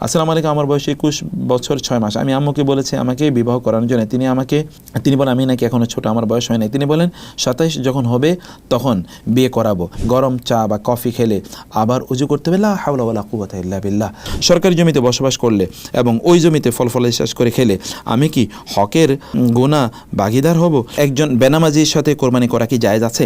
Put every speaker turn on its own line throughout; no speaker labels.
আসসালামু আলাইকুম, আমার বয়স 21 বছর 6 মাস। আমি আম্মুকে বলেছি আমাকে বিবাহ করানোর জন্য। তিনি বলেন আমি নাকি এখনও ছোট, আমার বয়স হয় নাই। তিনি বলেন 27 যখন হবে তখন বিয়ে করাবো। গরম চা বা কফি খেলে আবার উজু করতে হবে। লা হাওলা ওয়ালা কুওয়াতা ইল্লা বিল্লাহ। সরকারি জমিতে বসবাস করলে এবং ওই জমিতে ফল চাষ করে খেলে আমি কি হকের গুনাহ ভাগীদার হব? একজন বেনামাজির সাথে কোরবানি করা কি জায়েজ আছে?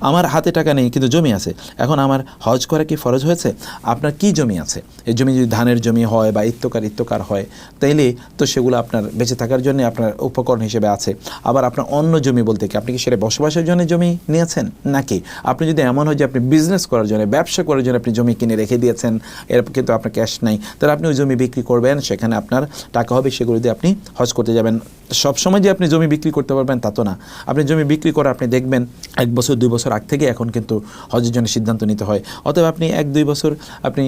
আমার হাতে টাকা নেই কিন্তু জমি আছে, এখন আমার হজ করা কি ফরজ হয়েছে? আপনার কি জমি আছে? এই জমি যদি ধানের জমি হয় বা ইত্তকার হয় তাইলে তো সেগুলো আপনার বেঁচে থাকার জন্য আপনার উপকরণ হিসেবে আছে। আবার আপনার অন্য জমি বলতে কি আপনি কি সেটা বসবাসের জন্য জমি নিয়েছেন, নাকি আপনি যদি এমন হয় যে আপনি বিজনেস করার জন্য ব্যবসা করার জন্য আপনি জমি কিনে রেখে দিয়েছেন, এর কিন্তু আপনার ক্যাশ নাই, তাহলে আপনি ওই জমি বিক্রি করবেন, সেখানে আপনার টাকা হবে, সেগুলো দিয়ে আপনি হজ করতে যাবেন। সবসময় যে আপনি জমি বিক্রি করতে পারবেন তা তো না। আপনি জমি বিক্রি করে আপনি দেখবেন 1 বছর 2 বছর আগ থেকে এখন কিন্তু হজের জন্য সিদ্ধান্ত নিতে হয়। অতএব আপনি 1-2 বছর আপনি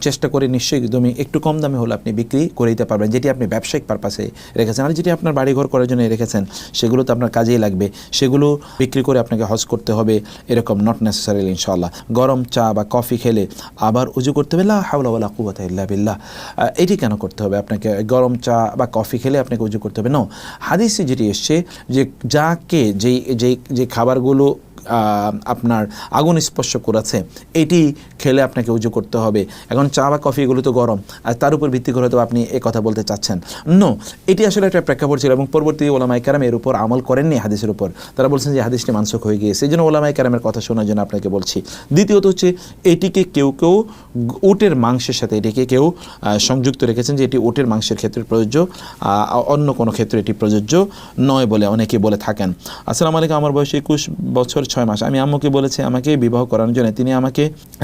চেষ্টা করে নিশ্চয়ই জমি একটু কম দামে হলে আপনি বিক্রি করে দিতে পারবেন, যেটি আপনি ব্যবসায়িক পারপাসে রেখেছেন। আর যেটি আপনার বাড়িঘর করার জন্য রেখেছেন সেগুলো তো আপনার কাজেই লাগবে, সেগুলো বিক্রি করে আপনাকে হজ করতে হবে এরকম নট নেসেসারিলি ইনশাআল্লাহ। গরম চা বা কফি খেলে আবার উজু করতে হবে। লা হাওলা ওয়ালা কুওয়াতা ইল্লা বিল্লাহ। এটি কেন করতে হবে আপনাকে? গরম চা বা কফি খেলে আপনাকে উজু করতে হবে? নো, হাদিসে যেটি এসছে যে যাকে যেই খাবারগুলো আপনার আগুন স্পর্শ করেছে এটি খেলে আপনাকে উজু করতে হবে। এখন চা বা কফি এগুলো তো গরম, আর তার উপর ভিত্তি করে তো আপনি এই কথা বলতে চাচ্ছেন? নো, এটি আসলে একটা প্রেক্ষাপট ছিল এবং পরবর্তী ওলামায়ে কেরাম এর উপর আমল করেননি হাদিসের উপর। তারা বলছেন যে হাদিসটি মানসুখ হয়ে গিয়েছে, এই জন্য ওলামায়ে কেরামের কথা শোনার জন্য আপনাকে বলছি। দ্বিতীয়ত হচ্ছে এটিকে কেউ উটের মাংসের সাথে এটিকে কেউ সংযুক্ত রেখেছেন যে এটি উটের মাংসের ক্ষেত্রে প্রযোজ্য, অন্য কোনো ক্ষেত্রে এটি প্রযোজ্য নয় বলে অনেকে বলে থাকেন। আসসালামু আলাইকুম, আমার বয়স 21 বছর 6 মাস। আমি আম্মুকে বলেছি আমাকে বিবাহ করানোর জন্য।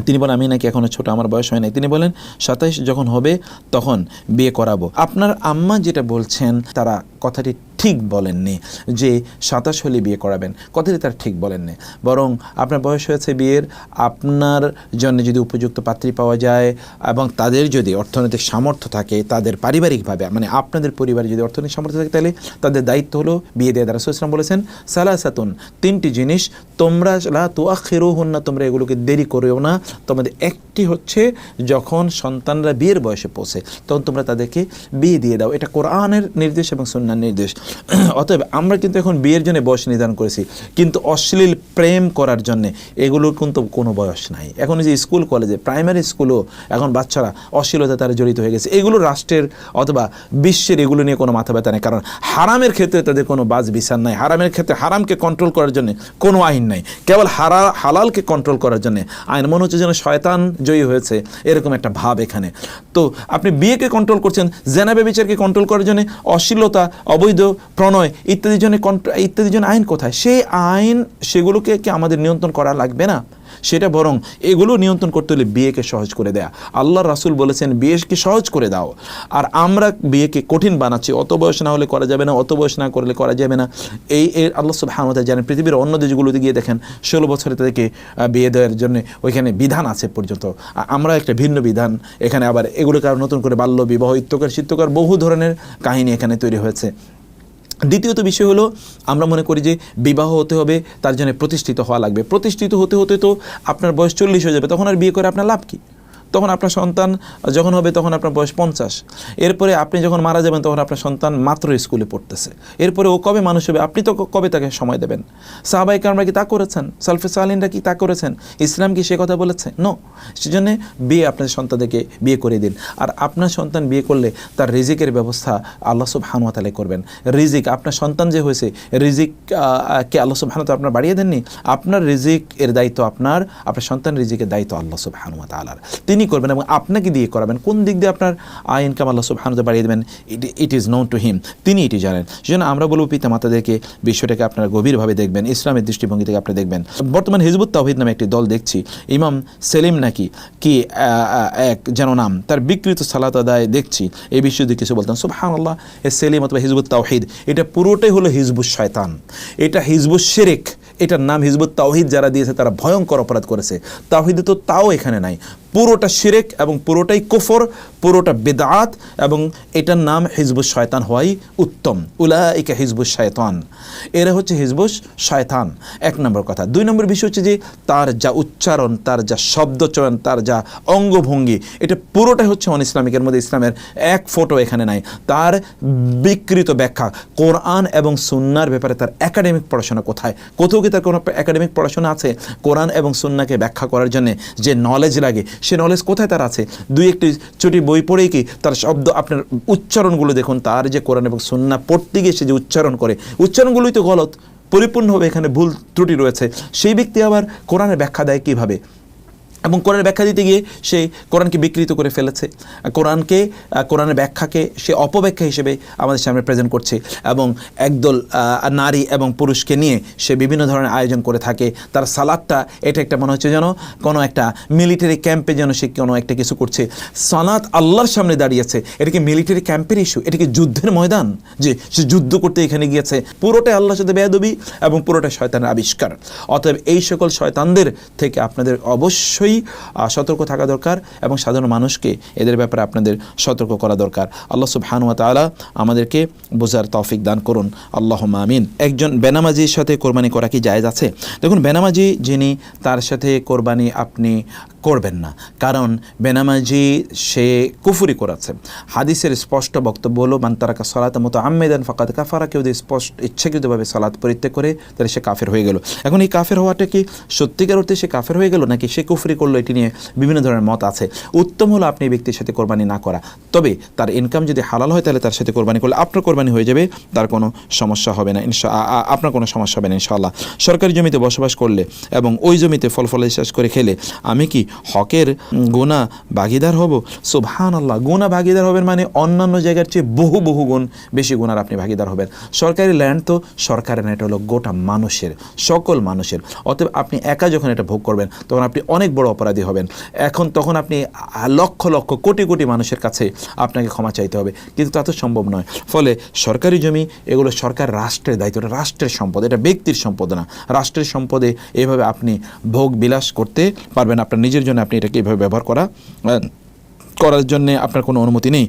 তিনি বলেন আমি নাকি এখনও ছোট, আমার বয়স হয় নাই। তিনি বলেন 27 যখন হবে তখন বিয়ে করাবো। আপনার আম্মা যেটা বলছেন তারা কথাটি ঠিক বলেননি যে 27 হলে বিয়ে করাবেন, কথাটি তারা ঠিক বলেননি। বরং আপনার বয়স হয়েছে বিয়ের, আপনার জন্য যদি উপযুক্ত পাত্রী পাওয়া যায় এবং তাদের যদি অর্থনৈতিক সামর্থ্য থাকে, তাদের পারিবারিকভাবে মানে আপনাদের পরিবারে যদি অর্থনৈতিক সামর্থ্য থাকে, তাহলে তাদের দায়িত্ব হলো বিয়ে দেওয়া। রাসূল সাল্লাল্লাহু আলাইহি ওয়াসাল্লাম বলেছেন সালাসাতুন, 3টি জিনিস তোমরা লা তুআখিরুহুন্না, তোমরা এগুলোকে দেরি করিও না। তোমাদের একটি হচ্ছে যখন সন্তানরা বিয়ের বয়সে পৌঁছে তখন তোমরা তাদেরকে বিয়ে দিয়ে দাও। এটা কোরআনের নির্দেশ এবং সুন্নাহর নির্দেশ। অতএব আমরা কিন্তু এখন বিয়ের জন্য বয়স নির্ধারণ করেছি, কিন্তু অশ্লীল প্রেম করার জন্য এগুলোর কিন্তু কোনো বয়স নাই। এখন যে স্কুল কলেজে প্রাইমারি স্কুলও এখন বাচ্চারা অশ্লীলতা তারা জড়িত হয়ে গেছে। এগুলো রাষ্ট্রের অথবা বিশ্বের এগুলো নিয়ে কোনো মাথা ব্যথা নেই, কারণ হারামের ক্ষেত্রে তাদের কোনো বাজ বিচার নাই। হারামের ক্ষেত্রে হারামকে কন্ট্রোল করার জন্য কোনো আইন নাই, কেবল হালালকে কন্ট্রোল করার জন্য আইন। মনে হচ্ছে যেন শয়তান জয়ী হয়েছে এরকম একটা ভাব এখানে। তো আপনি বিয়েকে কন্ট্রোল করছেন, জেনা ব্যভিচারকে কন্ট্রোল করার জন্য, অশ্লীলতা, অবৈধ প্রণয় ইত্যাদির জন্য আইন কোথায়? সেই আইন সেগুলোকে কি আমাদের নিয়ন্ত্রণ করা লাগবে না? সেটা বরং এগুলো নিয়ন্ত্রণ করতে হলে বিয়েকে সহজ করে দেয়া। আল্লাহর রাসূল বলেছেন বিয়েকে সহজ করে দাও, আর আমরা বিয়েকে কঠিন বানাচ্ছি। অত বয়স না হলে করা যাবে না, অত বয়স না করলে করা যাবে না। এই আল্লাহ সুবহানাহু ওয়া তাআলা জানেন। পৃথিবীর অন্য দেশগুলোতে গিয়ে দেখেন 16 বছরে তাদেরকে বিয়ে দেওয়ার জন্য ওইখানে বিধান আছে পর্যন্ত। আমরা একটা ভিন্ন বিধান এখানে, আবার এগুলোকে আর নতুন করে বাল্য বিবাহ, ইত্যকার বহু ধরনের কাহিনী এখানে তৈরি হয়েছে। দ্বিতীয়ত বিষয় হলো আমরা মনে করি যে বিবাহ হতে হবে, তার জন্য প্রতিষ্ঠিত হওয়া লাগবে। প্রতিষ্ঠিত হতে হতে তো আপনার বয়স 40 হয়ে যাবে, তখন আর বিয়ে করে আপনার লাভ কী? তখন আপনার সন্তান যখন হবে তখন আপনার বয়স 50। এরপরে আপনি যখন মারা যাবেন তখন আপনার সন্তান মাত্র স্কুলে পড়তেছে। এরপরে ও কবে মানুষ হবে? আপনি তো কবে তাকে সময় দেবেন? সাহাবায়ে কেরামরা কি তা করেছেন? সালফে সালিনরা কি তা করেছেন? ইসলাম কি সে কথা বলেছে? নো। সেজন্য বিয়ে আপনার সন্তানদেরকে বিয়ে করে দিন। আর আপনার সন্তান বিয়ে করলে তার রিজিকের ব্যবস্থা আল্লাহ সুবহানাহু ওয়া তাআলা করবেন। রিজিক, আপনার সন্তান যে হয়েছে রিজিক কে আল্লাহ সুবহানাহু ওয়া তাআলা আপনার বাড়িয়ে দেননি? আপনার রিজিক এর দায়িত্ব আপনার সন্তান রিজিকের দায়িত্ব আল্লাহ সুবহানাহু ওয়া তাআলার। তিনি করবেন এবং আপনাকে দিয়ে করাবেন। কোন দিক দিয়ে আপনার ইনকাম আল্লাহ সুবহানাহু ওয়া তাআলা বাড়িয়ে দেবেন, it is known to him, তিনি এটি জানেন। সেজন্য আমরা বলব পিতা মাতাদেরকে বিষয়টাকে আপনারা গভীরভাবে দেখবেন, ইসলামের দৃষ্টিভঙ্গি থেকে আপনি দেখবেন। বর্তমান হিজবুত তাওহীদ নামে একটি দল দেখছি, ইমাম সেলিম নাকি কি এক যেন নাম, তার বিকৃত সালাত আদায় দেখছি, এই বিষয়ে যদি কিছু বলতেন। সুবহানাল্লাহ, এ সেলিম অথবা হিজবুত তাওহীদ এটা পুরোটাই হলো হিজবুশ শয়তান, এটা হিজবুশ শিরক। এটার নাম হিজবুত তাওহীদ যারা দিয়েছে তারা ভয়ঙ্কর অপরাধ করেছে। তাওহীদে তো তাও এখানে নাই, পুরোটা শিরক এবং পুরোটাই কুফর, পুরোটা বিদআত, এবং এটার নাম হিজবুশ শয়তান হওয়াই উত্তম। উলাইকা হিজবুশ শয়তান, এরা হচ্ছে হিজবুশ শয়তান, এক নম্বর কথা। দুই নম্বর বিষয় হচ্ছে যে তার যা উচ্চারণ, তার যা শব্দচয়ন, তার যা অঙ্গভঙ্গি, এটা পুরোটাই হচ্ছে অন ইসলামিকের মধ্যে, ইসলামের এক ফটো এখানে নাই। তার বিকৃত ব্যাখ্যা, কোরআন এবং সুন্নাহর ব্যাপারে তার একাডেমিক পড়াশোনা কোথায়? কোথাও কি তার কোনো একাডেমিক পড়াশোনা আছে? কোরআন এবং সুন্নাহকে ব্যাখ্যা করার জন্য যে নলেজ লাগে, সে নলেজ কোথায় তার আছে? দুই একটি ছোটি বই পড়েই কি তার শব্দ, আপনার উচ্চারণগুলো দেখুন, তার যে কোরআন এবং সুন্নাহ পড়তে গিয়ে সে যে উচ্চারণ করে, উচ্চারণগুলোই তো গলত, পরিপূর্ণভাবে এখানে ভুল ত্রুটি রয়েছে। সেই ব্যক্তি আবার কোরআনের ব্যাখ্যা দেয় কীভাবে? এবং কোরআনের ব্যাখ্যা দিতে গিয়ে সে কোরআনকে বিকৃত করে ফেলেছে, কোরআনের ব্যাখ্যাকে সে অপব্যাখ্যা হিসেবে আমাদের সামনে প্রেজেন্ট করছে, এবং একদল নারী এবং পুরুষকে নিয়ে সে বিভিন্ন ধরনের আয়োজন করে থাকে। তার সালাদটা এটা একটা মনে হচ্ছে যেন কোনো একটা মিলিটারি ক্যাম্পে যেন সে কোনো একটা কিছু করছে। সালাত আল্লাহর সামনে দাঁড়িয়েছে, এটা কি মিলিটারি ক্যাম্পের ইস্যু? এটা কি যুদ্ধের ময়দান যে সে যুদ্ধ করতে এখানে গিয়েছে? পুরোটাই আল্লাহর সাথে বেয়াদবি এবং পুরোটাই শয়তানের আবিষ্কার। অতএব এই সকল শয়তানদের থেকে আপনাদের অবশ্যই সতর্ক থাকা দরকার, এবং সাধারণ মানুষকে এদের ব্যাপারে আপনাদের সতর্ক করা দরকার। আল্লাহ সুবহানাহু ওয়া তাআলা আমাদেরকে বোঝার তৌফিক দান করুন, আল্লাহুম্মা আমিন। একজন বেনামাজির সাথে কোরবানি করা কি জায়েজ আছে? দেখুন, বেনামাজি যিনি, তার সাথে কোরবানি আপনি করবেন না, কারণ বেনামাজি সে কুফরি করেছে। হাদিসের স্পষ্ট বক্তব্য হলো, মান তারাকা সালাতা মুতাআম্মিদান ফাকাদ কাফারা, কেউ যদি ইচ্ছাকৃতভাবে সালাত পরিত্যাগ করে তাহলে সে কাফের হয়ে গেল। এখন এই কাফের হওয়াটা কি সত্যিকার অর্থে সে কাফের হয়ে গেল নাকি সে কুফরি করলো, এটি নিয়ে বিভিন্ন ধরনের মত আছে। উত্তম হলো আপনি ব্যক্তির সাথে কোরবানি না করা, তবে তার ইনকাম যদি হালাল হয় তাহলে তার সাথে কোরবানি করলে আপনার কোরবানি হয়ে যাবে, তার কোনো সমস্যা হবে না, আপনার কোনো সমস্যা হবে না ইনশাআল্লাহ। সরকারি জমিতে বসবাস করলে এবং ওই জমিতে ফল চাষ করে খেলে আমি কি হকের গুনাহ ভাগীদার হব? সুবহানাল্লাহ, গুনাহ ভাগীদার হবেন মানে অন্যান্য জায়গার চেয়ে বহু গুণ বেশি গুনার আপনি ভাগীদার হবেন। সরকারি ল্যান্ড তো সরকারের না, এটা হলো গোটা মানুষের, সকল মানুষের। অতএব আপনি একা যখন এটা ভোগ করবেন তখন আপনি অনেক বড় অপরাধী হবেন। তখন আপনি লক্ষ লক্ষ কোটি কোটি মানুষের কাছে আপনাকে ক্ষমা চাইতে হবে, কিন্তু তা তো সম্ভব নয়। ফলে সরকারি জমি এগুলো সরকার, রাষ্ট্রের দায়িত্ব, এটা রাষ্ট্রের সম্পদ, এটা ব্যক্তির সম্পদ না। রাষ্ট্রের সম্পদে এভাবে আপনি ভোগ বিলাস করতে পারবেন, আপনার নিজের জন্য আপনি এটাকে এভাবে ব্যবহার করার জন্য আপনার কোনো অনুমতি নেই।